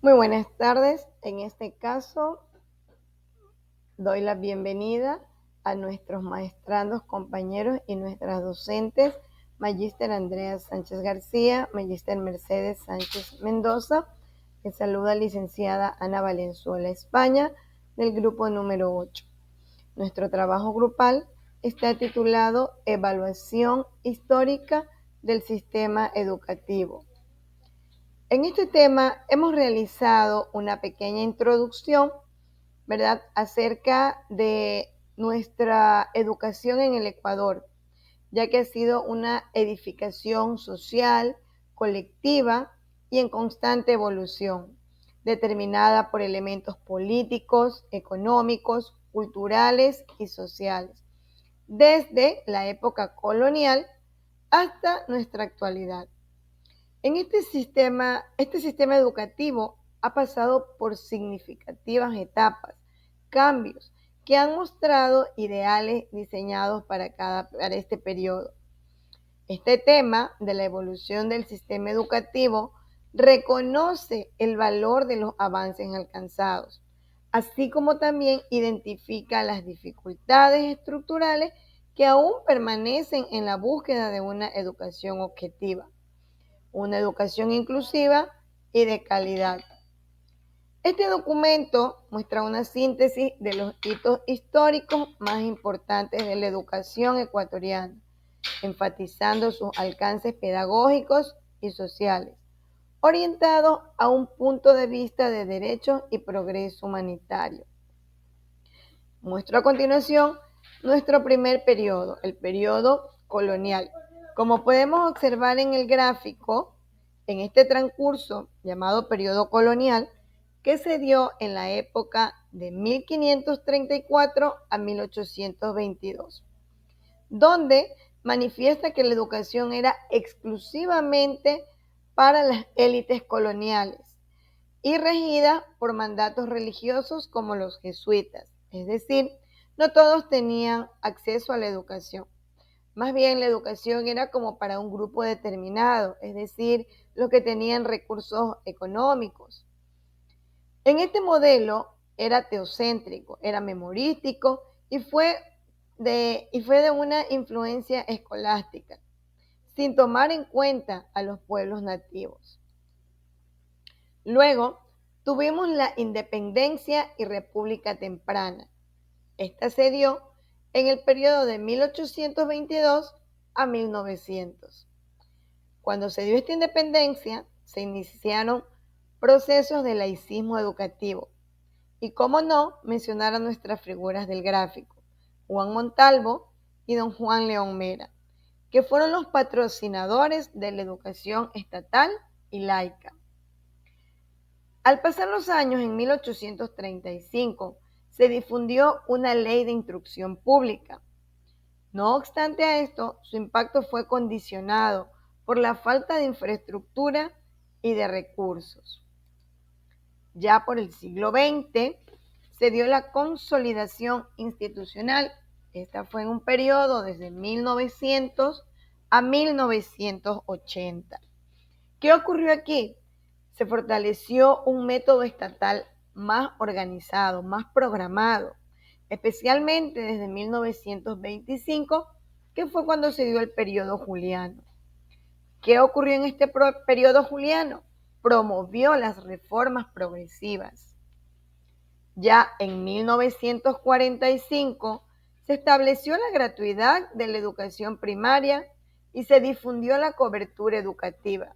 Muy buenas tardes. En este caso, doy la bienvenida a nuestros maestrandos, compañeros y nuestras docentes, Magíster Andrea Sánchez García, Magíster Mercedes Sánchez Mendoza. Que saluda licenciada Ana Valenzuela España, del grupo número 8. Nuestro trabajo grupal está titulado Evaluación histórica del sistema educativo. En este tema hemos realizado una pequeña introducción, ¿verdad?, acerca de nuestra educación en el Ecuador, ya que ha sido una edificación social, colectiva y en constante evolución, determinada por elementos políticos, económicos, culturales y sociales, desde la época colonial hasta nuestra actualidad. En este sistema educativo ha pasado por significativas etapas, cambios que han mostrado ideales diseñados para este periodo. Este tema de la evolución del sistema educativo reconoce el valor de los avances alcanzados, así como también identifica las dificultades estructurales que aún permanecen en la búsqueda de una educación objetiva, una educación inclusiva y de calidad. Este documento muestra una síntesis de los hitos históricos más importantes de la educación ecuatoriana, enfatizando sus alcances pedagógicos y sociales, orientados a un punto de vista de derechos y progreso humanitario. Muestro a continuación nuestro primer periodo, el periodo colonial. Como podemos observar en el gráfico, en este transcurso llamado periodo colonial, que se dio en la época de 1534 a 1822, donde manifiesta que la educación era exclusivamente para las élites coloniales y regida por mandatos religiosos como los jesuitas, es decir, no todos tenían acceso a la educación. Más bien la educación era como para un grupo determinado, es decir, los que tenían recursos económicos. En este modelo era teocéntrico, era memorístico y fue de una influencia escolástica, sin tomar en cuenta a los pueblos nativos. Luego tuvimos la independencia y república temprana. Esta se dio en el periodo de 1822 a 1900. Cuando se dio esta independencia, se iniciaron procesos de laicismo educativo. Y cómo no mencionar a nuestras figuras del gráfico, Juan Montalvo y don Juan León Mera, que fueron los patrocinadores de la educación estatal y laica. Al pasar los años, en 1835, se difundió una ley de instrucción pública. No obstante a esto, su impacto fue condicionado por la falta de infraestructura y de recursos. Ya por el siglo XX se dio la consolidación institucional. Esta fue en un periodo desde 1900 a 1980. ¿Qué ocurrió aquí? Se fortaleció un método estatal más organizado, más programado, especialmente desde 1925, que fue cuando se dio el periodo juliano. ¿Qué ocurrió en este periodo juliano? Promovió las reformas progresivas. Ya en 1945 se estableció la gratuidad de la educación primaria y se difundió la cobertura educativa.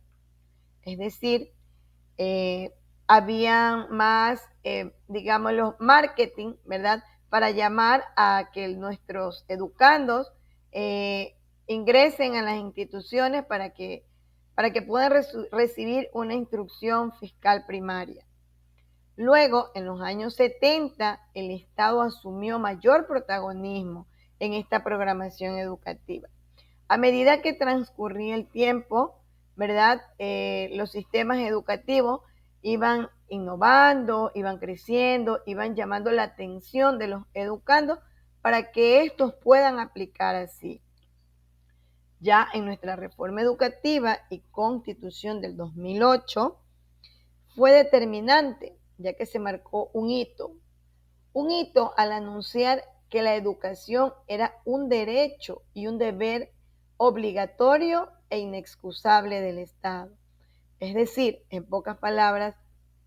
Es decir, había más, digámoslo, marketing, ¿verdad?, para llamar a que nuestros educandos ingresen a las instituciones para que puedan recibir una instrucción fiscal primaria. Luego, en los años 70, el Estado asumió mayor protagonismo en esta programación educativa. A medida que transcurría el tiempo, ¿verdad?, los sistemas educativos iban innovando, iban creciendo, iban llamando la atención de los educandos para que estos puedan aplicar así. Ya en nuestra reforma educativa y constitución del 2008, fue determinante, ya que se marcó un hito al anunciar que la educación era un derecho y un deber obligatorio e inexcusable del Estado. Es decir, en pocas palabras,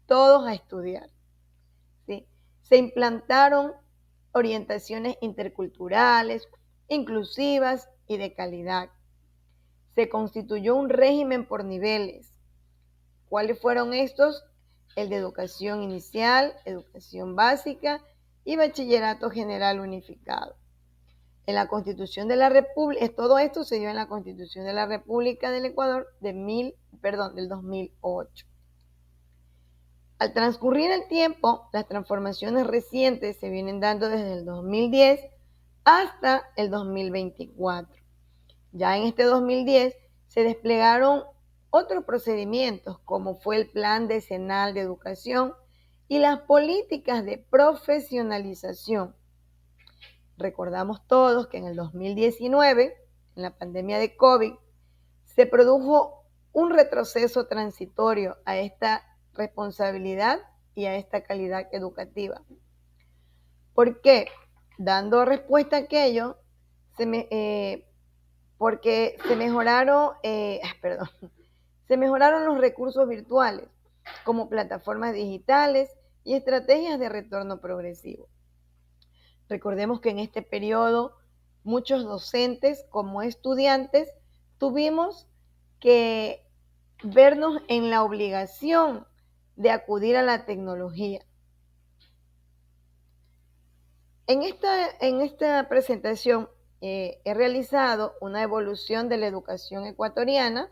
todos a estudiar. ¿Sí? Se implantaron orientaciones interculturales, inclusivas y de calidad. Se constituyó un régimen por niveles. ¿Cuáles fueron estos? El de educación inicial, educación básica y bachillerato general unificado. En la Constitución de la República, todo esto se dio en la Constitución de la República del Ecuador del 2008. Al transcurrir el tiempo, las transformaciones recientes se vienen dando desde el 2010 hasta el 2024. Ya en este 2010 se desplegaron otros procedimientos, como fue el Plan Decenal de Educación y las políticas de profesionalización. Recordamos todos que en el 2019, en la pandemia de COVID, se produjo un retroceso transitorio a esta responsabilidad y a esta calidad educativa. ¿Por qué? Dando respuesta a aquello, porque se mejoraron los recursos virtuales como plataformas digitales y estrategias de retorno progresivo. Recordemos que en este periodo muchos docentes como estudiantes tuvimos que vernos en la obligación de acudir a la tecnología. En esta presentación he realizado una evolución de la educación ecuatoriana,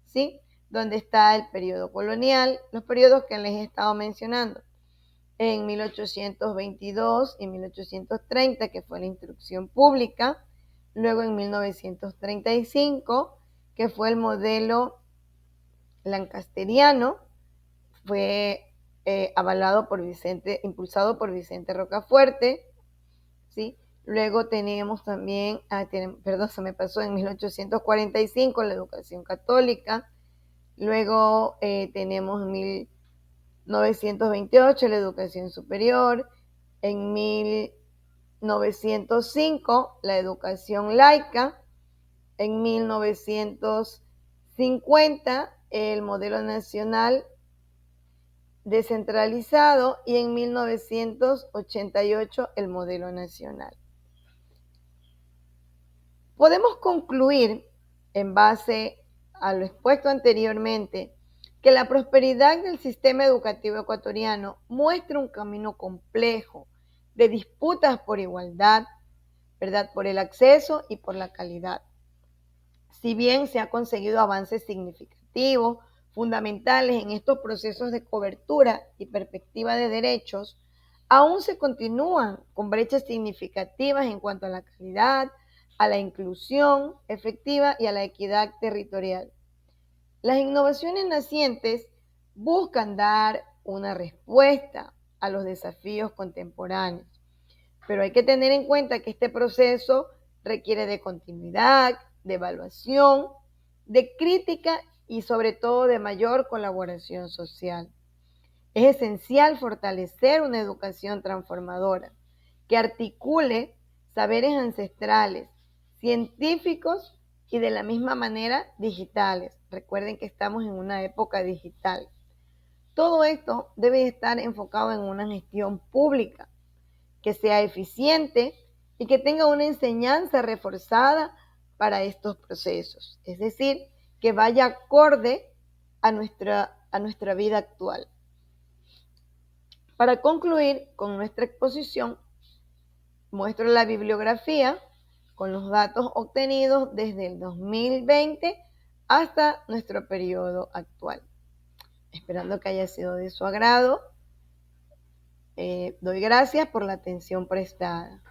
¿sí? Donde está el periodo colonial, los periodos que les he estado mencionando, en 1822 y 1830, que fue la instrucción pública, luego en 1935, que fue el modelo lancasteriano, fue impulsado por Vicente Rocafuerte, ¿sí? Luego tenemos también, se me pasó, en 1845 la educación católica, luego tenemos en 1928 la educación superior, en 1905 la educación laica, en 1950 el modelo nacional descentralizado y en 1988 el modelo nacional. Podemos concluir, en base a lo expuesto anteriormente, que la prosperidad del sistema educativo ecuatoriano muestra un camino complejo de disputas por igualdad, ¿verdad?, por el acceso y por la calidad. Si bien se han conseguido avances significativos, fundamentales en estos procesos de cobertura y perspectiva de derechos, aún se continúan con brechas significativas en cuanto a la calidad, a la inclusión efectiva y a la equidad territorial. Las innovaciones nacientes buscan dar una respuesta a los desafíos contemporáneos, pero hay que tener en cuenta que este proceso requiere de continuidad, de evaluación, de crítica y sobre todo de mayor colaboración social. Es esencial fortalecer una educación transformadora que articule saberes ancestrales, científicos y de la misma manera digitales. Recuerden que estamos en una época digital. Todo esto debe estar enfocado en una gestión pública que sea eficiente y que tenga una enseñanza reforzada para estos procesos, es decir, que vaya acorde a nuestra vida actual. Para concluir con nuestra exposición, muestro la bibliografía con los datos obtenidos desde el 2020 hasta nuestro periodo actual. Esperando que haya sido de su agrado, doy gracias por la atención prestada.